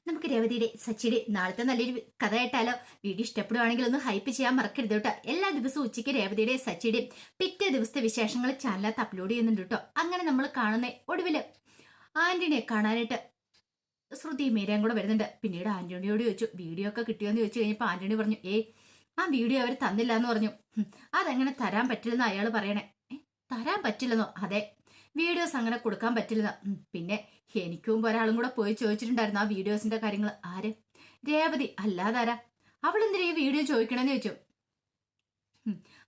നമുക്ക് രേവതിയുടെ സച്ചിയുടെ നാളത്തെ നല്ലൊരു കഥ കേട്ടാലോ? വീഡിയോ ഇഷ്ടപ്പെടുവാണെങ്കിൽ ഒന്ന് ഹൈപ്പ് ചെയ്യാൻ മറക്കരുത് കേട്ടോ. എല്ലാ ദിവസവും ഉച്ചയ്ക്ക് രേവതിയുടെ സച്ചിയുടെയും പിറ്റേ ദിവസത്തെ വിശേഷങ്ങൾ ചാനലകത്ത് അപ്ലോഡ് ചെയ്യുന്നുണ്ട് കേട്ടോ. അങ്ങനെ നമ്മൾ കാണുന്ന ഒടുവില് ആന്റണിയെ കാണാനായിട്ട് ശ്രുതി മീരയും കൂടെ വരുന്നുണ്ട്. പിന്നീട് ആന്റണിയോട് ചോദിച്ചു, വീഡിയോ ഒക്കെ കിട്ടിയോന്ന് ചോദിച്ചു കഴിഞ്ഞപ്പോൾ ആന്റണി പറഞ്ഞു, ആ വീഡിയോ അവർ തന്നില്ല എന്ന് പറഞ്ഞു. അതെങ്ങനെ തരാൻ പറ്റില്ലെന്ന് അയാൾ പറയണേ. തരാൻ പറ്റില്ലെന്നോ? അതെ, വീഡിയോസ് അങ്ങനെ കൊടുക്കാൻ പറ്റില്ലെന്ന്. പിന്നെ എനിക്ക് മുമ്പ് ഒരാളും കൂടെ പോയി ചോദിച്ചിട്ടുണ്ടായിരുന്നു ആ വീഡിയോസിന്റെ കാര്യങ്ങൾ. ആര്? രേവതി. അല്ലാതാരാ? അവളെന്തിനാ ഈ വീഡിയോ ചോദിക്കണമെന്ന് ചോദിച്ചു.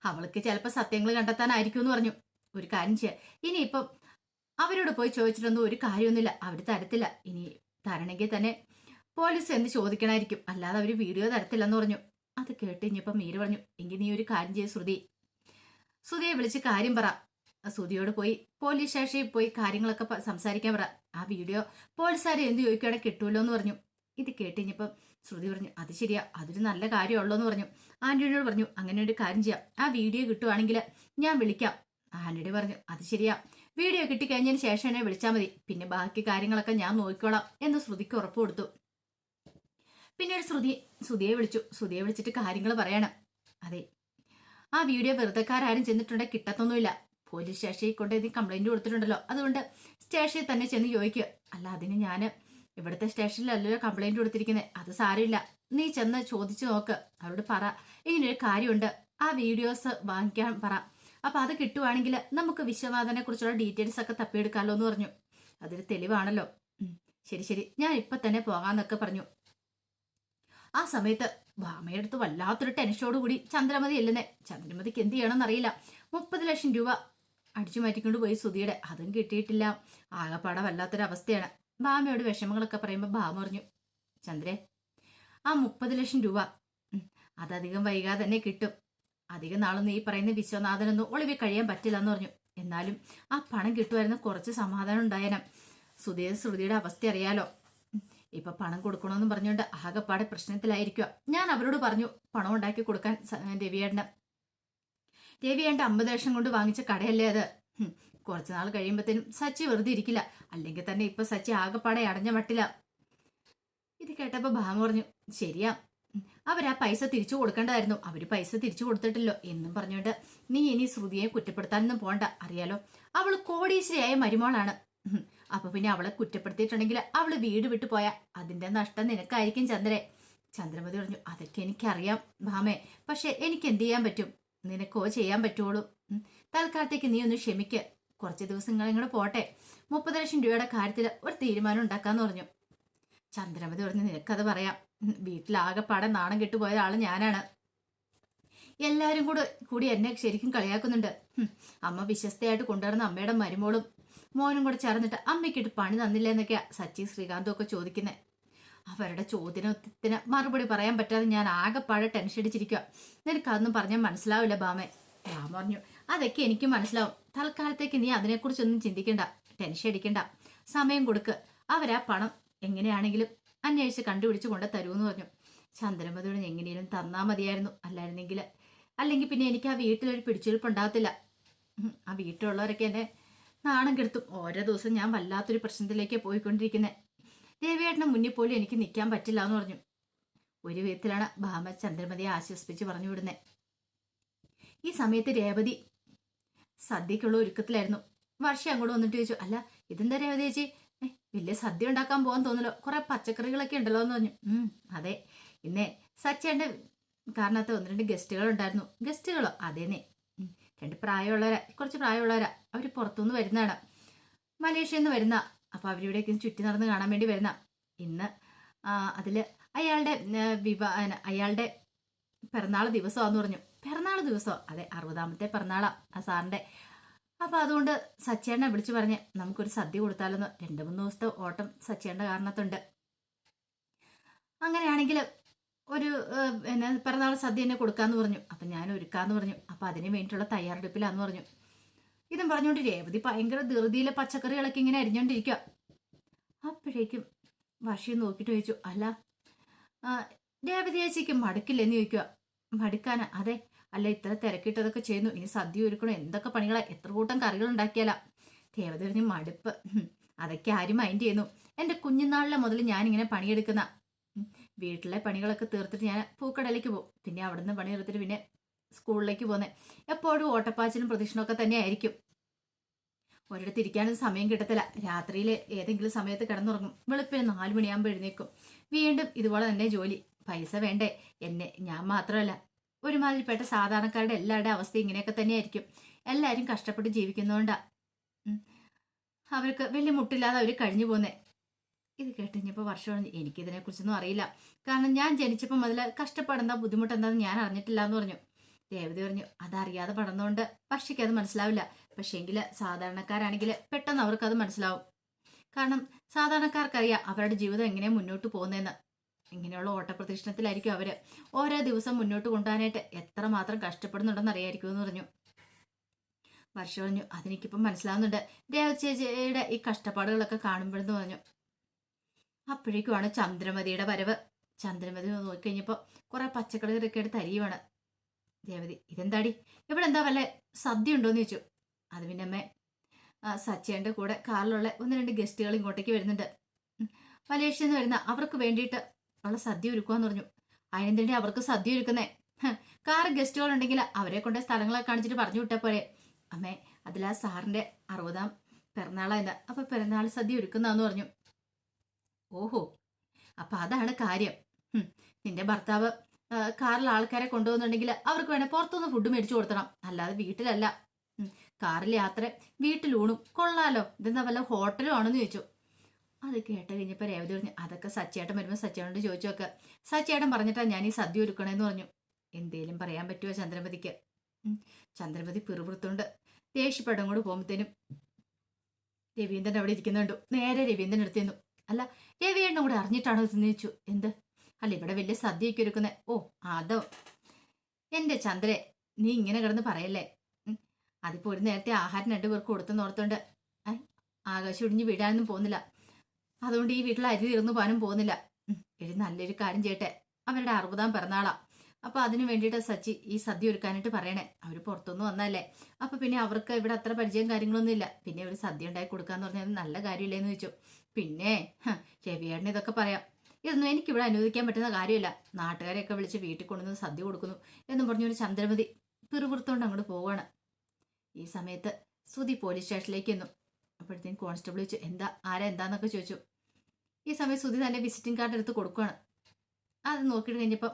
അവൾക്ക് ചിലപ്പോൾ സത്യങ്ങൾ കണ്ടെത്താനായിരിക്കും എന്ന് പറഞ്ഞു. ഒരു കാര്യം ചെയ്യാം, ഇനിയിപ്പം അവരോട് പോയി ചോദിച്ചിട്ടൊന്നും ഒരു കാര്യമൊന്നുമില്ല, അവർ തരത്തില്ല. ഇനി തരണമെങ്കിൽ തന്നെ പോലീസ് എന്ത് ചോദിക്കണമായിരിക്കും, അല്ലാതെ അവർ വീഡിയോ തരത്തില്ലെന്ന് പറഞ്ഞു. അത് കേട്ട് ഇനിയിപ്പം മീര പറഞ്ഞു, എങ്കിൽ നീ ഒരു കാര്യം ചെയ്യ ശ്രുതിയെ വിളിച്ച് കാര്യം പറ. ശ്രുതിയോട് പോയി പോലീസ് സ്റ്റേഷനിൽ പോയി കാര്യങ്ങളൊക്കെ സംസാരിക്കാൻ പറ. ആ വീഡിയോ പോലീസുകാരെ എന്ത് ചോദിക്കുകയാണെങ്കിൽ കിട്ടുമല്ലോ എന്ന് പറഞ്ഞു. ഇത് കേട്ടിഞ്ഞപ്പം ശ്രുതി പറഞ്ഞു, അത് ശരിയാ, അതൊരു നല്ല കാര്യമുള്ളൂ എന്ന് പറഞ്ഞു. ആന്റണിയോട് പറഞ്ഞു, അങ്ങനെ ഒരു കാര്യം ചെയ്യാം, ആ വീഡിയോ കിട്ടുവാണെങ്കിൽ ഞാൻ വിളിക്കാം. ആന്റണി പറഞ്ഞു, അത് ശരിയാ, വീഡിയോ കിട്ടിക്കഴിഞ്ഞതിന് ശേഷം എന്നെ വിളിച്ചാൽ മതി, പിന്നെ ബാക്കി കാര്യങ്ങളൊക്കെ ഞാൻ നോക്കിക്കോളാം എന്ന് ശ്രുതിക്ക് ഉറപ്പ് കൊടുത്തു. പിന്നീട് ശ്രുതിയെ വിളിച്ചിട്ട് കാര്യങ്ങൾ പറയണം. അതെ, ആ വീഡിയോ വെറുതെക്കാരും ചെന്നിട്ടുണ്ടെങ്കിൽ കിട്ടത്തൊന്നുമില്ല. പോലീസ് സ്റ്റേഷനിൽ കൊണ്ട് നീ കംപ്ലൈന്റ് കൊടുത്തിട്ടുണ്ടല്ലോ, അതുകൊണ്ട് സ്റ്റേഷനിൽ തന്നെ ചെന്ന് ചോദിക്കുക. അല്ല, അതിന് ഞാൻ ഇവിടുത്തെ സ്റ്റേഷനിലല്ലോ കംപ്ലൈന്റ് കൊടുത്തിരിക്കുന്നത്. അത് സാരമില്ല, നീ ചെന്ന് ചോദിച്ചു നോക്ക്, അവരോട് പറ ഇങ്ങനൊരു കാര്യമുണ്ട്, ആ വീഡിയോസ് വാങ്ങിക്കാൻ പറ. അപ്പൊ അത് കിട്ടുവാണെങ്കിൽ നമുക്ക് വിശ്വനാഥനെ കുറിച്ചുള്ള ഡീറ്റെയിൽസ് ഒക്കെ തപ്പിയെടുക്കാമല്ലോ എന്ന് പറഞ്ഞു. അതൊരു തെളിവാണല്ലോ. ശരി, ഞാൻ ഇപ്പൊ തന്നെ പോകാന്നൊക്കെ പറഞ്ഞു. ആ സമയത്ത് ഭാമയുടെ അടുത്ത് വല്ലാത്തൊരു ടെൻഷനോടുകൂടി ചന്ദ്രമതി അല്ലെന്നേ. ചന്ദ്രമതിക്ക് എന്ത് ചെയ്യണമെന്ന് അറിയില്ല. 30 ലക്ഷം രൂപ അടിച്ചു മാറ്റിക്കൊണ്ട് പോയി സുധിയുടെ, അതും കിട്ടിയിട്ടില്ല. ആകെപ്പാടെ വല്ലാത്തൊരവസ്ഥയാണ്. ഭാമയോട് വിഷമങ്ങളൊക്കെ പറയുമ്പോൾ ഭാമ പറഞ്ഞു, ചന്ദ്രേ, ആ 30 ലക്ഷം രൂപ അതധികം വൈകാതെ തന്നെ കിട്ടും. അധികം നാളൊന്നും ഈ പറയുന്ന വിശ്വനാഥനൊന്നും ഒളിവിൽ കഴിയാൻ പറ്റില്ല എന്ന് പറഞ്ഞു. എന്നാലും ആ പണം കിട്ടുമായിരുന്ന കുറച്ച് സമാധാനം ഉണ്ടായേനെ. ശ്രുതിയുടെ അവസ്ഥ അറിയാലോ. ഇപ്പൊ പണം കൊടുക്കണമെന്നും പറഞ്ഞുകൊണ്ട് ആകെപ്പാടെ പ്രശ്നത്തിലായിരിക്കുക. ഞാൻ അവരോട് പറഞ്ഞു പണം ഉണ്ടാക്കി കൊടുക്കാൻ. രവിയേണ്ട 50 ലക്ഷം കൊണ്ട് വാങ്ങിച്ച കടയല്ലേ അത്. കുറച്ചു നാൾ കഴിയുമ്പോഴത്തേനും സച്ചി വെറുതെ ഇരിക്കില്ല, അല്ലെങ്കിൽ തന്നെ ഇപ്പൊ സച്ചി ആകെപ്പാടെ അടഞ്ഞ മട്ടില്ല. ഇത് കേട്ടപ്പോ ഭാമ പറഞ്ഞു, ശരിയാ, അവരാ പൈസ തിരിച്ചു കൊടുക്കേണ്ടതായിരുന്നു, അവര് പൈസ തിരിച്ചു കൊടുത്തിട്ടില്ലോ എന്നും പറഞ്ഞുകൊണ്ട് നീ ഇനി ശ്രുതിയെ കുറ്റപ്പെടുത്താനൊന്നും പോണ്ട. അറിയാലോ, അവള് കോടീശ്വരിയായ മരുമോളാണ്. അപ്പൊ പിന്നെ അവളെ കുറ്റപ്പെടുത്തിയിട്ടുണ്ടെങ്കിൽ അവള് വീട് വിട്ടു പോയാ അതിന്റെ നഷ്ടം നിനക്കായിരിക്കും ചന്ദ്രേ. ചന്ദ്രമതി പറഞ്ഞു, അതൊക്കെ എനിക്കറിയാം ഭാമേ, പക്ഷെ എനിക്ക് എന്ത് ചെയ്യാൻ പറ്റും? നിനക്കോ ചെയ്യാൻ പറ്റുള്ളൂ. തൽക്കാലത്തേക്ക് നീ ഒന്ന് ക്ഷമിക്ക്, കുറച്ച് ദിവസങ്ങളും കൂടെ പോട്ടെ, 30 ലക്ഷം രൂപയുടെ കാര്യത്തിൽ ഒരു തീരുമാനം ഉണ്ടാക്കാന്ന് പറഞ്ഞു. ചന്ദ്രമതി പറഞ്ഞു, നിനക്കത് പറയാം, വീട്ടിലാകെപ്പാടെ നാണം കെട്ടുപോയ ആള് ഞാനാണ്. എല്ലാവരും കൂടി എന്നെ ശരിക്കും കളിയാക്കുന്നുണ്ട്. അമ്മ വിശ്വസ്തയായിട്ട് കൊണ്ടുവരുന്ന അമ്മയുടെ മരുമോളും മോനും കൂടെ ചേർന്നിട്ട് അമ്മയ്ക്കിട്ട് പണി തന്നില്ല എന്നൊക്കെയാ സച്ചി ശ്രീകാന്തും ഒക്കെ ചോദിക്കുന്നത്. അവരുടെ ചോദ്യത്തിന് മറുപടി പറയാൻ പറ്റാതെ ഞാൻ ആകെപ്പാടെ ടെൻഷൻ അടിച്ചിരിക്കുക. നിനക്കതൊന്നും പറഞ്ഞാൽ മനസ്സിലാവില്ല ഭാമേ. ഭാമ പറഞ്ഞു, അതൊക്കെ എനിക്ക് മനസ്സിലാവും, തൽക്കാലത്തേക്ക് നീ അതിനെക്കുറിച്ചൊന്നും ചിന്തിക്കണ്ട, ടെൻഷൻ അടിക്കണ്ട, സമയം കൊടുക്ക്, അവരാ പണം എങ്ങനെയാണെങ്കിലും അന്വേഷിച്ച് കണ്ടുപിടിച്ച് കൊണ്ട് തരൂന്ന് പറഞ്ഞു. ചന്ദ്രമതിയോട് എങ്ങനെയും തന്നാ മതിയായിരുന്നു, അല്ലെങ്കിൽ പിന്നെ എനിക്ക് ആ വീട്ടിലൊരു പിടിച്ചെടുപ്പ് ഉണ്ടാകത്തില്ല. ആ വീട്ടിലുള്ളവരൊക്കെ എന്നെ നാണം കെടുത്തും. ഓരോ ദിവസം ഞാൻ വല്ലാത്തൊരു പ്രശ്നത്തിലേക്ക് പോയിക്കൊണ്ടിരിക്കുന്നത്. ദേവിയേട്ടന് മുന്നിൽ പോലും എനിക്ക് നിൽക്കാൻ പറ്റില്ല എന്ന് പറഞ്ഞു. ഒരു വിധത്തിലാണ് ഭാമ ചന്ദ്രമതിയെ ആശ്വസിപ്പിച്ച് പറഞ്ഞു വിടുന്നത്. ഈ സമയത്ത് രേവതി സദ്യക്കുള്ള ഒരുക്കത്തിലായിരുന്നു. വർഷ അങ്ങോട്ട് വന്നിട്ട് ചോദിച്ചു, അല്ല ഇതെന്താ രേവതി ചേച്ചി, വലിയ സദ്യ ഉണ്ടാക്കാൻ പോകാൻ തോന്നല്ലോ, കുറെ പച്ചക്കറികളൊക്കെ ഉണ്ടല്ലോ എന്ന് പറഞ്ഞു. അതെ, ഇന്നേ സച്ചേന്റെ കാരണത്ത് 1-2 ഗസ്റ്റുകൾ ഉണ്ടായിരുന്നു. ഗസ്റ്റുകളോ? അതേന്നെ, 2 കുറച്ച് പ്രായമുള്ളവരാ. അവര് പുറത്തുനിന്ന് വരുന്നതാണ്, മലേഷ്യയിൽ നിന്ന് വരുന്ന. അപ്പൊ അവരിവിടേക്ക് ചുറ്റി നടന്ന് കാണാൻ വേണ്ടി വരുന്ന. ഇന്ന് അതില് അയാളുടെ പിറന്നാൾ ദിവസമാന്ന് പറഞ്ഞു. പിറന്നാൾ ദിവസമോ? അതെ, 60ാമത്തെ പിറന്നാളാ ആ സാറിന്റെ. അപ്പൊ അതുകൊണ്ട് സച്ചേണ്ണെ വിളിച്ചു പറഞ്ഞ് നമുക്കൊരു സദ്യ കൊടുത്താലെന്ന്. 2-3 ദിവസത്തെ ഓട്ടം സച്ചേണ്ട കാരണത്തുണ്ട്. അങ്ങനെയാണെങ്കിൽ ഒരു പിറന്നാൾ സദ്യ തന്നെ കൊടുക്കാന്ന് പറഞ്ഞു. അപ്പൊ ഞാൻ ഒരുക്കാന്ന് പറഞ്ഞു. അപ്പൊ അതിന് വേണ്ടിയിട്ടുള്ള തയ്യാറെടുപ്പിലാന്ന് പറഞ്ഞു. ഇതും പറഞ്ഞുകൊണ്ട് രേവതി ഭയങ്കര ധൃതിയിലെ പച്ചക്കറികളൊക്കെ ഇങ്ങനെ അരിഞ്ഞോണ്ടിരിക്കുക. അപ്പോഴേക്കും വർഷയെ നോക്കിയിട്ട് ചോദിച്ചു, അല്ല രേവതി ചേച്ചിക്ക് മടുക്കില്ലെന്ന് ചോദിക്കുക. മടുക്കാനാ? അതെ, അല്ല ഇത്ര തിരക്കിട്ടതൊക്കെ ചെയ്യുന്നു, ഇനി സദ്യ ഒരുക്കണോ, എന്തൊക്കെ പണികളാ, എത്ര കൂട്ടം കറികൾ ഉണ്ടാക്കിയാലാ. രേവതി പറഞ്ഞു, മടുപ്പ്, അതൊക്കെ ആരും മൈൻഡ് ചെയ്യുന്നു. എൻ്റെ കുഞ്ഞുനാളിലെ മുതൽ ഞാനിങ്ങനെ പണിയെടുക്കുന്ന വീട്ടിലെ പണികളൊക്കെ തീർത്തിട്ട് ഞാൻ പൂക്കടയിലേക്ക് പോകും. പിന്നെ അവിടുന്ന് പണി തീർത്തിട്ട് പിന്നെ സ്കൂളിലേക്ക് പോകുന്നത്. എപ്പോഴും ഓട്ടപ്പാച്ചിലും പ്രദക്ഷിണമൊക്കെ തന്നെ ആയിരിക്കും. ഒരിടത്ത് ഇരിക്കാനും സമയം കിട്ടത്തില്ല. രാത്രിയിൽ ഏതെങ്കിലും സമയത്ത് കിടന്നുറങ്ങും. വെളുപ്പിന് 4 മണിയാകുമ്പോൾ എഴുന്നേക്കും. വീണ്ടും ഇതുപോലെ തന്നെ ജോലി. പൈസ വേണ്ടേ? ഞാൻ മാത്രമല്ല, ഒരുമാതിരിപ്പെട്ട സാധാരണക്കാരുടെ എല്ലാവരുടെ അവസ്ഥ ഇങ്ങനെയൊക്കെ തന്നെയായിരിക്കും. എല്ലാവരും കഷ്ടപ്പെട്ട് ജീവിക്കുന്നതുകൊണ്ടാ അവർക്ക് വലിയ മുട്ടില്ലാതെ അവർ കഴിഞ്ഞു പോകുന്നത്. ഇത് കേട്ടുകഴിഞ്ഞപ്പോൾ വർഷമാണ് എനിക്കിതിനെക്കുറിച്ചൊന്നും അറിയില്ല. കാരണം ഞാൻ ജനിച്ചപ്പോൾ മുതൽ കഷ്ടപ്പാടെന്താ ബുദ്ധിമുട്ടെന്താന്ന് ഞാൻ അറിഞ്ഞിട്ടില്ല എന്ന് പറഞ്ഞു. രേവതി പറഞ്ഞു, അതറിയാതെ പടന്നുകൊണ്ട് പക്ഷിക്ക് അത് മനസ്സിലാവില്ല. പക്ഷേങ്കിൽ സാധാരണക്കാരാണെങ്കിൽ പെട്ടെന്ന് അവർക്കത് മനസ്സിലാവും. കാരണം സാധാരണക്കാർക്കറിയാം അവരുടെ ജീവിതം എങ്ങനെയാണ് മുന്നോട്ട് പോകുന്നതെന്ന്. ഇങ്ങനെയുള്ള ഓട്ടപ്രദക്ഷിണത്തിലായിരിക്കും അവര് ഓരോ ദിവസം മുന്നോട്ട് കൊണ്ടുപോകാനായിട്ട് എത്രമാത്രം കഷ്ടപ്പെടുന്നുണ്ടെന്ന് അറിയായിരിക്കും എന്ന് പറഞ്ഞു. വർഷ പറഞ്ഞു, അതെനിക്കിപ്പം മനസ്സിലാവുന്നുണ്ട്. രേവതി ചേച്ചിയുടെ ഈ കഷ്ടപ്പാടുകളൊക്കെ കാണുമ്പോഴെന്ന് പറഞ്ഞു. അപ്പോഴേക്കുമാണ് ചന്ദ്രമതിയുടെ വരവ്. ചന്ദ്രമതി നോക്കിക്കഴിഞ്ഞപ്പോൾ കുറെ പച്ചക്കറികളൊക്കെ എടുത്ത് അരിയുവാണ്. രേവതി, ഇതെന്താടി ഇവിടെ എന്താ വല്ല സദ്യ ഉണ്ടോയെന്ന് ചോദിച്ചു. അത് പിന്നെ അമ്മേ, സച്ചേൻ്റെ കൂടെ കാറിലുള്ള 1-2 ഗസ്റ്റുകൾ ഇങ്ങോട്ടേക്ക് വരുന്നുണ്ട്. മലേഷ്യയിൽ നിന്ന് വരുന്ന അവർക്ക് വേണ്ടിയിട്ട് ഉള്ള സദ്യ ഒരുക്കുവാന്ന് പറഞ്ഞു. അതിനെന്തിനാ അവർക്ക് സദ്യ ഒരുക്കുന്നേ? കാറ് ഗസ്റ്റുകൾ ഉണ്ടെങ്കിൽ അവരെ കൊണ്ട് സ്ഥലങ്ങളൊക്കെ കാണിച്ചിട്ട് പറഞ്ഞു വിട്ടാൽ പോലെ. അമ്മേ, അതിലാ സാറിൻ്റെ 60ാം പിറന്നാളായിരുന്നു. അപ്പൊ പിറന്നാൾ സദ്യ ഒരുക്കുന്നതെന്ന് പറഞ്ഞു. ഓഹോ, അപ്പൊ അതാണ് കാര്യം. നിന്റെ ഭർത്താവ് കാറിൽ ആൾക്കാരെ കൊണ്ടുപോകുന്നുണ്ടെങ്കിൽ അവർക്ക് വേണേൽ പുറത്തുനിന്ന് ഫുഡ് മേടിച്ചു കൊടുക്കണം, അല്ലാതെ വീട്ടിലല്ല. കാറിൽ യാത്ര, വീട്ടിലൂണും കൊള്ളാലോ. ഇതെന്താ വല്ല ഹോട്ടലും ആണെന്ന് ചോദിച്ചു. അത് കേട്ട് കഴിഞ്ഞപ്പോൾ രേവതി പറഞ്ഞു, അതൊക്കെ സച്ചേട്ടൻ വരുമ്പോൾ സച്ചേട്ടനോട് ചോദിച്ചു നോക്ക്. സച്ചേട്ടൻ പറഞ്ഞിട്ടാ ഞാൻ ഈ സദ്യ ഒരുക്കണേന്ന് പറഞ്ഞു. എന്തേലും പറയാൻ പറ്റുമോ ചന്ദ്രമതിക്ക്? ചന്ദ്രമതി പിറുപിറുത്തോണ്ട് ദേഷ്യപ്പെടം കൂടെ പോകുമ്പോഴത്തേനും രവീന്ദ്രൻ അവിടെ ഇരിക്കുന്നുണ്ടു. നേരെ രവീന്ദ്രൻ എടുത്തിരുന്നു. അല്ല, രവിയേണ്ണും കൂടെ അറിഞ്ഞിട്ടാണോ ഇതെന്ന് ചോദിച്ചു. എന്ത്? അല്ല, ഇവിടെ വലിയ സദ്യയൊക്കെ ഒരുക്കുന്നേ. ഓ അതോ. എന്റെ ചന്ദ്രെ, നീ ഇങ്ങനെ കിടന്ന് പറയല്ലേ. അതിപ്പോ ഒരു നേരത്തെ ആഹാരം 2 പേർക്ക് കൊടുത്തെന്ന് ഓർത്തോണ്ട് ആകാശം ഒടിഞ്ഞ് വീഴാനൊന്നും പോകുന്നില്ല. അതുകൊണ്ട് ഈ വീട്ടിൽ അരി തീർന്നു പോകാനും പോകുന്നില്ല. എടി, നല്ലൊരു കാര്യം ചെയ്യട്ടെ. അവരുടെ 60ാം പിറന്നാളാ. അപ്പൊ അതിന് വേണ്ടിയിട്ട് സച്ചി ഈ സദ്യ ഒരുക്കാനായിട്ട് പറയണേ. അവര് പുറത്തുനിന്ന് വന്നല്ലേ. അപ്പൊ പിന്നെ അവർക്ക് ഇവിടെ അത്ര പരിചയം കാര്യങ്ങളൊന്നും ഇല്ല. പിന്നെ ഒരു സദ്യ ഉണ്ടാക്കി കൊടുക്കാന്ന് പറഞ്ഞാൽ നല്ല കാര്യമില്ലേന്ന് ചോദിച്ചു. പിന്നെ രവിയേട്ടന് ഇതൊക്കെ പറയാം. ഇതൊന്നും എനിക്കിവിടെ അനുവദിക്കാൻ പറ്റുന്ന കാര്യമില്ല. നാട്ടുകാരെയൊക്കെ വിളിച്ച് വീട്ടിൽ കൊണ്ടുവന്ന് സദ്യ കൊടുക്കുന്നു എന്നും പറഞ്ഞൊരു ചന്ദ്രമതി പിറുപിറുത്തോണ്ട് അങ്ങോട്ട് പോവാണ്. ഈ സമയത്ത് സുധി പോലീസ് സ്റ്റേഷനിലേക്ക് എന്നു. അപ്പോഴത്തേക്കും കോൺസ്റ്റബിൾ ചോദിച്ചു, എന്താ, ആരാ, എന്താന്നൊക്കെ ചോദിച്ചു. ഈ സമയം സുധി തന്നെ വിസിറ്റിംഗ് കാർഡ് എടുത്ത് കൊടുക്കുകയാണ്. അത് നോക്കിയിട്ട് കഴിഞ്ഞപ്പോൾ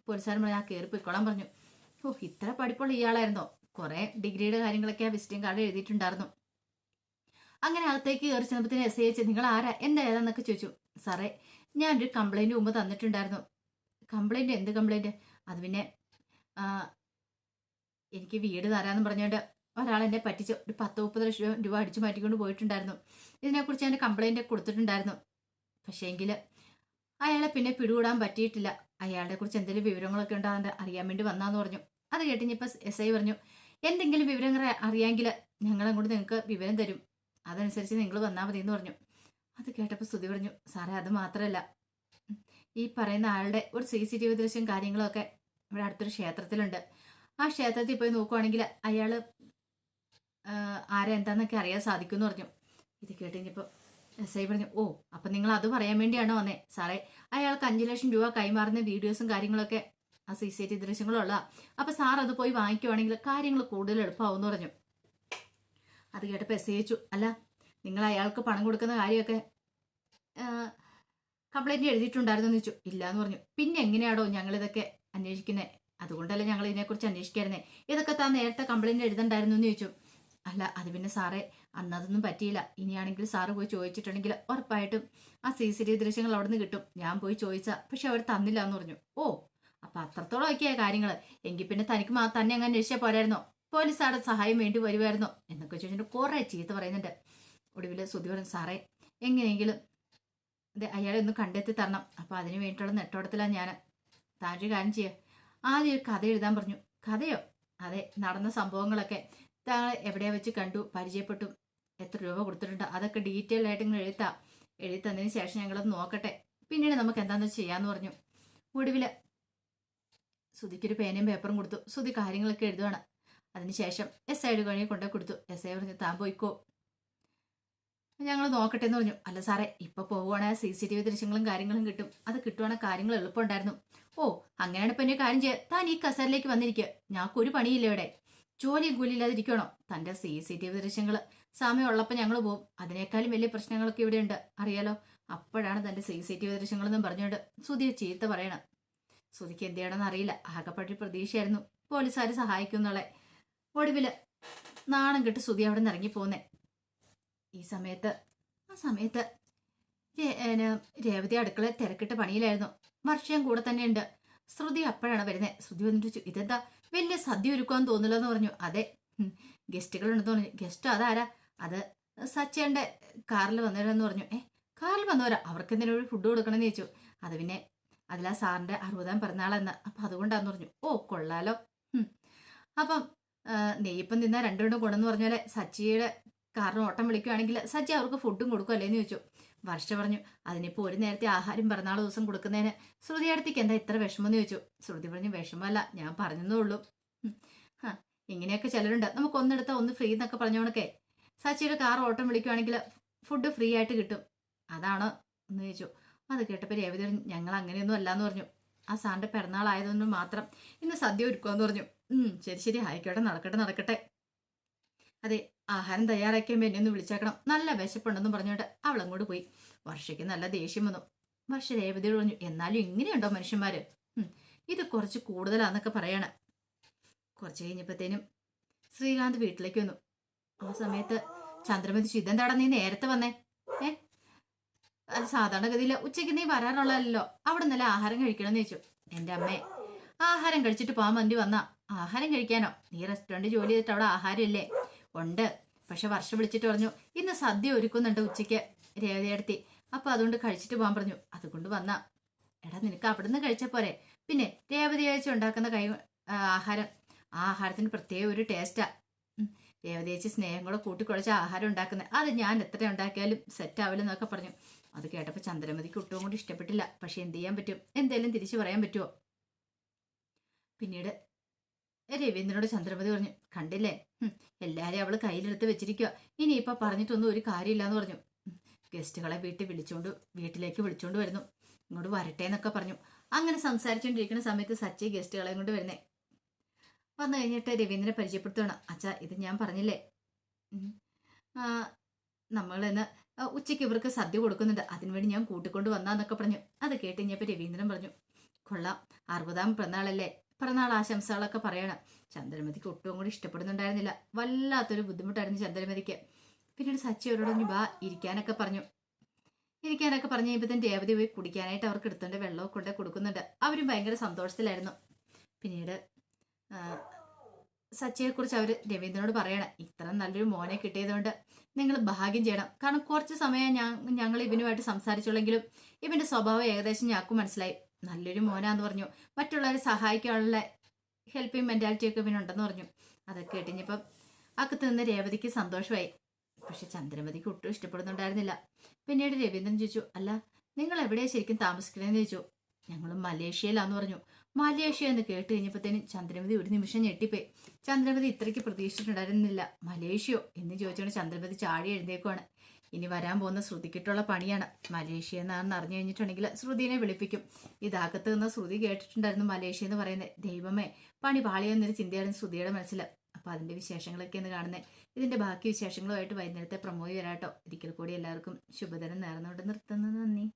പോലീസുകാരൻ പറഞ്ഞു, ആ കയറി പോയിക്കോളാൻ പറഞ്ഞു. ഓ, ഇത്ര പഠിപ്പുള്ള ഇയാളായിരുന്നോ? കുറെ ഡിഗ്രിയുടെ കാര്യങ്ങളൊക്കെ ആ വിസിറ്റിംഗ് കാർഡ് എഴുതിയിട്ടുണ്ടായിരുന്നു. അങ്ങനെ അകത്തേക്ക് കയറി ചെന്നപ്പത്തിന് എസ് ഐ നിങ്ങൾ ആരാ, എന്താ ഏതാന്നൊക്കെ ചോദിച്ചു. സാറേ, ഞാനൊരു കംപ്ലൈന്റ് മുമ്പ് തന്നിട്ടുണ്ടായിരുന്നു. കംപ്ലൈന്റ്? എന്ത് കംപ്ലൈന്റ്? അത് പിന്നെ എനിക്ക് വീട് തരാമെന്ന് പറഞ്ഞുകൊണ്ട് ഒരാൾ എന്നെ പറ്റിച്ച് ഒരു 10-30 ലക്ഷം രൂപ അടിച്ചു മാറ്റിക്കൊണ്ട് പോയിട്ടുണ്ടായിരുന്നു. ഇതിനെക്കുറിച്ച് ഞാൻ കംപ്ലൈന്റ് കൊടുത്തിട്ടുണ്ടായിരുന്നു. പക്ഷേങ്കിൽ അയാളെ പിന്നെ പിടികൂടാൻ പറ്റിയിട്ടില്ല. അയാളെ കുറിച്ച് എന്തെങ്കിലും വിവരങ്ങളൊക്കെ ഉണ്ടാകാൻ അറിയാൻ വേണ്ടി വന്നാന്ന് പറഞ്ഞു. അത് കേട്ടിഞ്ഞപ്പോൾ എസ് ഐ പറഞ്ഞു, എന്തെങ്കിലും വിവരങ്ങൾ അറിയാമെങ്കിൽ ഞങ്ങളങ്ങോട്ട് നിങ്ങൾക്ക് വിവരം തരും, അതനുസരിച്ച് നിങ്ങൾ വന്നാൽ മതി എന്ന് പറഞ്ഞു. അത് കേട്ടപ്പോൾ സ്തുതി പറഞ്ഞു, സാറേ, അത് മാത്രമല്ല, ഈ പറയുന്ന ആളുടെ ഒരു CCTV ദൃശ്യം കാര്യങ്ങളൊക്കെ ഇവിടെ അടുത്തൊരു ക്ഷേത്രത്തിലുണ്ട്. ആ ക്ഷേത്രത്തിൽ പോയി നോക്കുവാണെങ്കിൽ അയാൾ ആരാ എന്താന്നൊക്കെ അറിയാൻ സാധിക്കും എന്ന് പറഞ്ഞു. ഇത് കേട്ടുകഴിഞ്ഞപ്പോൾ എസ് ഐ പറഞ്ഞു, ഓ, അപ്പം നിങ്ങൾ അത് പറയാൻ വേണ്ടിയാണോ വന്നേ? സാറേ, അയാൾക്ക് 5 ലക്ഷം രൂപ കൈമാറുന്ന വീഡിയോസും കാര്യങ്ങളൊക്കെ ആ CCTV ദൃശ്യങ്ങളുള്ള. അപ്പം സാർ അത് പോയി വാങ്ങിക്കുവാണെങ്കിൽ കാര്യങ്ങൾ കൂടുതൽ എളുപ്പമാവും എന്ന് പറഞ്ഞു. അത് കേട്ടപ്പോൾ എസ് ഐ ചോദിച്ചു, അല്ല, നിങ്ങൾ അയാൾക്ക് പണം കൊടുക്കുന്ന കാര്യമൊക്കെ കംപ്ലൈൻറ്റ് എഴുതിയിട്ടുണ്ടായിരുന്നു എന്ന് ചോദിച്ചു. ഇല്ല എന്ന് പറഞ്ഞു. പിന്നെ എങ്ങനെയാണോ ഞങ്ങളിതൊക്കെ അന്വേഷിക്കുന്നത്? അതുകൊണ്ടല്ലേ ഞങ്ങൾ ഇതിനെക്കുറിച്ച് അന്വേഷിക്കായിരുന്നേ. ഇതൊക്കെ താൻ നേരത്തെ കംപ്ലൈൻറ്റ് എഴുതണ്ടായിരുന്നു എന്ന് ചോദിച്ചു. അല്ല, അത് പിന്നെ സാറേ, അന്നതൊന്നും പറ്റിയില്ല. ഇനിയാണെങ്കിൽ സാറ് പോയി ചോദിച്ചിട്ടുണ്ടെങ്കിൽ ഉറപ്പായിട്ടും ആ CCTV ദൃശ്യങ്ങൾ അവിടെ നിന്ന് കിട്ടും. ഞാൻ പോയി ചോദിച്ചാൽ പക്ഷെ അവർ തന്നില്ല എന്ന് പറഞ്ഞു. ഓ, അപ്പം അത്രത്തോളം ഒക്കെയാ കാര്യങ്ങൾ. എങ്കിൽ പിന്നെ തനിക്ക് തന്നെ അങ്ങ് അന്വേഷിച്ചാൽ പോരായിരുന്നോ? പോലീസുകാരുടെ സഹായം വേണ്ടി വരുമായിരുന്നോ എന്നൊക്കെ ചോദിച്ചിട്ട് കുറേ ചീത്ത പറയുന്നുണ്ട്. ഒടുവിൽ സുധി പറഞ്ഞു, സാറേ, എങ്ങനെയെങ്കിലും അയാളെ ഒന്ന് കണ്ടെത്തി തരണം. അപ്പോൾ അതിന് വേണ്ടിയിട്ടുള്ള നെട്ടോടത്തിലാണ് ഞാൻ. താനൊരു കാര്യം ചെയ്യുക, ആദ്യം ഒരു കഥ എഴുതാൻ പറഞ്ഞു. കഥയോ? അതെ, നടന്ന സംഭവങ്ങളൊക്കെ താങ്കൾ എവിടെയാ വെച്ച് കണ്ടു, പരിചയപ്പെട്ടു, എത്ര രൂപ കൊടുത്തിട്ടുണ്ട്, അതൊക്കെ ഡീറ്റെയിൽ ആയിട്ട് ഇങ്ങനെ എഴുതി തന്നതിന് ശേഷം ഞങ്ങളത് നോക്കട്ടെ, പിന്നീട് നമുക്ക് എന്താണെന്ന് ചെയ്യാന്ന് പറഞ്ഞു. ഒടുവിൽ സുധിക്കൊരു പേനയും പേപ്പറും കൊടുത്തു. സുധി കാര്യങ്ങളൊക്കെ എഴുതുവാണ്. അതിനുശേഷം എസ് ഐയുടെ കഴിഞ്ഞ് കൊണ്ടു കൊടുത്തു. എസ് ഐ പറഞ്ഞു, താൻ പോയിക്കോ. ഞങ്ങൾ നോക്കട്ടെ എന്ന് പറഞ്ഞു. അല്ല സാറേ, ഇപ്പൊ പോവുകയാണെങ്കിൽ CCTV ദൃശ്യങ്ങളും കാര്യങ്ങളും കിട്ടും. അത് കിട്ടുവാണെങ്കിൽ കാര്യങ്ങൾ എളുപ്പമുണ്ടായിരുന്നു. ഓ, അങ്ങനെയാണ് ഇപ്പൊ എന്റെ കാര്യം ചെയ്യുക. താൻ ഈ കസേരയിലേക്ക് വന്നിരിക്കുക. ഞങ്ങൾക്കൊരു പണിയില്ല ഇവിടെ. ജോലിയും കൂലിയില്ലാതിരിക്കണോ? തന്റെ CCTV ദൃശ്യങ്ങൾ സമയമുള്ളപ്പോൾ ഞങ്ങൾ പോകും. അതിനേക്കാളും വലിയ പ്രശ്നങ്ങളൊക്കെ ഇവിടെ ഉണ്ട്, അറിയാലോ. അപ്പോഴാണ് തന്റെ CCTV ദൃശ്യങ്ങളെന്നും പറഞ്ഞുകൊണ്ട് സുധിയെ ചീത്ത പറയണം. സുധിക്ക് എന്ത് ചെയ്യണമെന്ന് അറിയില്ല. ആകെപ്പെട്ട പ്രതീക്ഷയായിരുന്നു പോലീസുകാർ സഹായിക്കുന്നുള്ള. ഒടുവില് നാണം കെട്ട് സുധി അവിടെ നിന്ന് ഇറങ്ങി പോന്നേ. ആ സമയത്ത് രേവതി അടുക്കള തിരക്കിട്ട പണിയിലായിരുന്നു. വർഷയും കൂടെ തന്നെയുണ്ട്. ശ്രുതി അപ്പോഴാണ് വരുന്നത്. ശ്രുതി വന്നിട്ട് ചോദിച്ചു, ഇതെന്താ വലിയ സദ്യ ഒരുക്കുവാന്ന് തോന്നില്ല എന്ന് പറഞ്ഞു. അതെ, ഗസ്റ്റുകളുണ്ടെന്ന് പറഞ്ഞു. ഗസ്റ്റ് അതാരാ? അത് സച്ചേന്റെ കാറിൽ വന്നവരെന്ന് പറഞ്ഞു. കാറിൽ വന്നവരാ? അവർക്ക് എന്തെങ്കിലും ഒരു ഫുഡ് കൊടുക്കണമെന്ന് ചോദിച്ചു. അത് പിന്നെ അതിലാ സാറിന്റെ 60-ാം പിറന്നാളെന്ന്. അപ്പൊ അതുകൊണ്ടാന്ന് പറഞ്ഞു. ഓ, കൊള്ളാലോ. അപ്പം നെയ്യപ്പം തിന്നാ രണ്ടുകൊണ്ടും കൊണ്ടെന്ന് പറഞ്ഞാല് സച്ചിയുടെ കാറിന് ഓട്ടം വിളിക്കുകയാണെങ്കിൽ സച്ചി അവർക്ക് ഫുഡും കൊടുക്കുമല്ലേന്ന് ചോദിച്ചു. വർഷ പറഞ്ഞു, അതിനിപ്പോൾ ഒരു നേരത്തെ ആഹാരം പിറന്നാൾ ദിവസം കൊടുക്കുന്നതിന് ശ്രുതി അടുത്തേക്ക് എന്താ ഇത്ര വിഷമമെന്ന് ചോദിച്ചു. ശ്രുതി പറഞ്ഞു, വിഷമമല്ല, ഞാൻ പറഞ്ഞതേ ഉള്ളൂ. ഇങ്ങനെയൊക്കെ ചിലരുണ്ട്. നമുക്ക് ഒന്നെടുത്താൽ ഒന്ന് ഫ്രീ എന്നൊക്കെ പറഞ്ഞോണക്കെ സച്ചിയുടെ കാർ ഓട്ടം വിളിക്കുകയാണെങ്കിൽ ഫുഡ് ഫ്രീ ആയിട്ട് കിട്ടും. അതാണോ എന്ന് ചോദിച്ചു. അത് കേട്ടപ്പോൾ രേവതി പറഞ്ഞു, ഞങ്ങൾ അങ്ങനെയൊന്നും അല്ലാന്ന് പറഞ്ഞു. ആ സാറിന്റെ പിറന്നാളായതുകൊണ്ട് മാത്രം ഇന്ന് സദ്യ ഒരുക്കുമെന്ന് പറഞ്ഞു. ശരി ശരി, ആയിക്കോട്ടെ, നടക്കട്ടെ. അതെ, ആഹാരം തയ്യാറാക്കിയുമ്പോൾ എന്നെ ഒന്ന് വിളിച്ചേക്കണം, നല്ല വിശപ്പുണ്ടെന്ന് പറഞ്ഞോണ്ട് അവൾ അങ്ങോട്ട് പോയി. വർഷയ്ക്ക് നല്ല ദേഷ്യം വന്നു. വർഷ രേവതിയോട് പറഞ്ഞു, എന്നാലും ഇങ്ങനെയുണ്ടോ മനുഷ്യന്മാര്? ഇത് കുറച്ച് കൂടുതലാന്നൊക്കെ പറയണം. കുറച്ച് കഴിഞ്ഞപ്പോഴത്തേനും ശ്രീകാന്ത് വീട്ടിലേക്ക് വന്നു. ആ സമയത്ത് ചന്ദ്രമതി ചോദിച്ചു, ഇതെന്താടാ നീ നേരത്തെ വന്നേ? അത് സാധാരണഗതിയിൽ ഉച്ചയ്ക്ക് നീ വരാറുള്ളല്ലോ, അവിടെ നല്ല ആഹാരം കഴിക്കണമെന്ന് ചോദിച്ചു. എൻ്റെ അമ്മേ, ആഹാരം കഴിച്ചിട്ട് പോകാൻ വേണ്ടി വന്നാ? ആഹാരം കഴിക്കാനോ? നീ റെസ്റ്റോറൻറ്റ് ജോലി ചെയ്തിട്ട് അവിടെ ആഹാരം ഇല്ലേ? ഉണ്ട്, പക്ഷെ വർഷം വിളിച്ചിട്ട് പറഞ്ഞു ഇന്ന് സദ്യ ഒരുക്കുന്നുണ്ട് ഉച്ചയ്ക്ക് രേവതിയെടുത്തി, അപ്പൊ അതുകൊണ്ട് കഴിച്ചിട്ട് പോകാൻ പറഞ്ഞു. അതുകൊണ്ട് വന്നാ. എടാ, നിനക്ക് അവിടുന്ന് കഴിച്ച പോരെ? പിന്നെ രേവതി ചേച്ചി ഉണ്ടാക്കുന്ന ആഹാരം, ആ ആഹാരത്തിന് പ്രത്യേക ഒരു ടേസ്റ്റാ. രേവതി ചേച്ചി സ്നേഹം കൂടെ കൂട്ടിക്കുഴച്ച ആഹാരം ഉണ്ടാക്കുന്നത്, അത് ഞാൻ എത്ര ഉണ്ടാക്കിയാലും സെറ്റ് ആവില്ലെന്നൊക്കെ പറഞ്ഞു. അത് കേട്ടപ്പോൾ ചന്ദ്രമതിക്ക് ഒട്ടും കൂടി ഇഷ്ടപ്പെട്ടില്ല. പക്ഷെ എന്ത് ചെയ്യാൻ പറ്റും? എന്തേലും തിരിച്ചു പറയാൻ പറ്റുമോ? പിന്നീട് രവീന്ദ്രനോട് ചന്ദ്രമതി പറഞ്ഞു, കണ്ടില്ലേ, എല്ലാരെയും അവള് കയ്യിലെടുത്ത് വെച്ചിരിക്കുക. ഇനിയിപ്പൊ പറഞ്ഞിട്ടൊന്നും ഒരു കാര്യമില്ലാന്ന് പറഞ്ഞു. ഗസ്റ്റുകളെ വീട്ടിലേക്ക് വിളിച്ചോണ്ട് വരുന്നു. ഇങ്ങോട്ട് വരട്ടെ എന്നൊക്കെ പറഞ്ഞു. അങ്ങനെ സംസാരിച്ചുകൊണ്ടിരിക്കുന്ന സമയത്ത് സച്ചി ഗസ്റ്റുകളെ കൊണ്ട് വരുന്നേ. വന്നു കഴിഞ്ഞിട്ട് രവീന്ദ്രനെ പരിചയപ്പെടുത്തുകയാണ്. അച്ഛാ, ഇത് ഞാൻ പറഞ്ഞില്ലേ, നമ്മളിന്ന് ഉച്ചയ്ക്ക് ഇവർക്ക് സദ്യ കൊടുക്കുന്നുണ്ട്, അതിനുവേണ്ടി ഞാൻ കൂട്ടിക്കൊണ്ട് വന്നാന്നൊക്കെ പറഞ്ഞു. അത് കേട്ട് കഴിഞ്ഞപ്പോൾ രവീന്ദ്രൻ പറഞ്ഞു, കൊള്ളാം, 60-ാം പിറന്നാളല്ലേ, പിറന്നാൾ ആശംസകളൊക്കെ പറയണം. ചന്ദ്രമതിക്ക് ഒട്ടും കൂടി ഇഷ്ടപ്പെടുന്നുണ്ടായിരുന്നില്ല. വല്ലാത്തൊരു ബുദ്ധിമുട്ടായിരുന്നു ചന്ദ്രമതിക്ക്. പിന്നീട് സച്ചി അവരോട് ബാ ഇരിക്കാനൊക്കെ പറഞ്ഞു കഴിയുമ്പോൾ രേവതി പോയി കുടിക്കാനായിട്ട് അവർക്ക് എടുത്തുകൊണ്ട് വെള്ളമൊക്കെ കൊണ്ട് കൊടുക്കുന്നുണ്ട്. അവരും ഭയങ്കര സന്തോഷത്തിലായിരുന്നു. പിന്നീട് സച്ചിയെക്കുറിച്ച് അവർ രവീന്ദ്രനോട് പറയണം, ഇത്ര നല്ലൊരു മോനെ കിട്ടിയതുകൊണ്ട് നിങ്ങൾ ഭാഗ്യം ചെയ്യണം. കാരണം കുറച്ച് സമയം ഞങ്ങൾ ഇവനുമായിട്ട് സംസാരിച്ചുള്ളെങ്കിലും ഇവന്റെ സ്വഭാവം ഏകദേശം ഞങ്ങൾക്ക് മനസ്സിലായി. നല്ലൊരു മോനാന്ന് പറഞ്ഞു. മറ്റുള്ളവരെ സഹായിക്കാനുള്ള ഹെൽപ്പിംഗ് മെന്റാലിറ്റി ഒക്കെ ഇവനുണ്ടെന്ന് പറഞ്ഞു. അതൊക്കെ കേട്ടിഞ്ഞപ്പം അക്കത്ത് നിന്ന് രേവതിക്ക് സന്തോഷമായി. പക്ഷെ ചന്ദ്രമതിക്ക് ഒട്ടും ഇഷ്ടപ്പെടുന്നുണ്ടായിരുന്നില്ല. പിന്നീട് രവീന്ദ്രൻ ചോദിച്ചു, അല്ല, നിങ്ങൾ എവിടെയാ ശരിക്കും താമസിക്കണേന്ന് ചോദിച്ചു. ഞങ്ങൾ മലേഷ്യയിലാന്ന് പറഞ്ഞു. മലേഷ്യ എന്ന് കേട്ട് കഴിഞ്ഞപ്പോഴത്തേനും ചന്ദ്രമതി ഒരു നിമിഷം ഞെട്ടിപ്പോയി. ചന്ദ്രമതി ഇത്രയ്ക്ക് പ്രതീക്ഷിച്ചിട്ടുണ്ടായിരുന്നില്ല. മലേഷ്യയോ എന്ന് ചോദിച്ചുകൊണ്ട് ചന്ദ്രമതി ചാടി എഴുന്നേക്കുവാണ്. ഇനി വരാൻ പോകുന്ന ശ്രുതിക്കിട്ടുള്ള പണിയാണ്. മലേഷ്യ എന്നാണെന്ന് അറിഞ്ഞു കഴിഞ്ഞിട്ടുണ്ടെങ്കിൽ ശ്രുതിനെ വിളിപ്പിക്കും. ഇതാകത്ത് നിന്ന് ശ്രുതി കേട്ടിട്ടുണ്ടായിരുന്നു മലേഷ്യ എന്ന് പറയുന്നത്. ദൈവമേ, പണി പാളിയെന്നൊരു ചിന്തയായിരുന്നു ശ്രുതിയുടെ മനസ്സിൽ. അപ്പൊ അതിന്റെ വിശേഷങ്ങളൊക്കെയാണ് കാണുന്നത്. ഇതിന്റെ ബാക്കി വിശേഷങ്ങളുമായിട്ട് വൈകുന്നേരത്തെ പ്രമോയി വരാട്ടോ. ഒരിക്കൽ കൂടി എല്ലാവർക്കും ശുഭദിനം നേർന്നുകൊണ്ട് നിർത്തുന്നു. നന്ദി.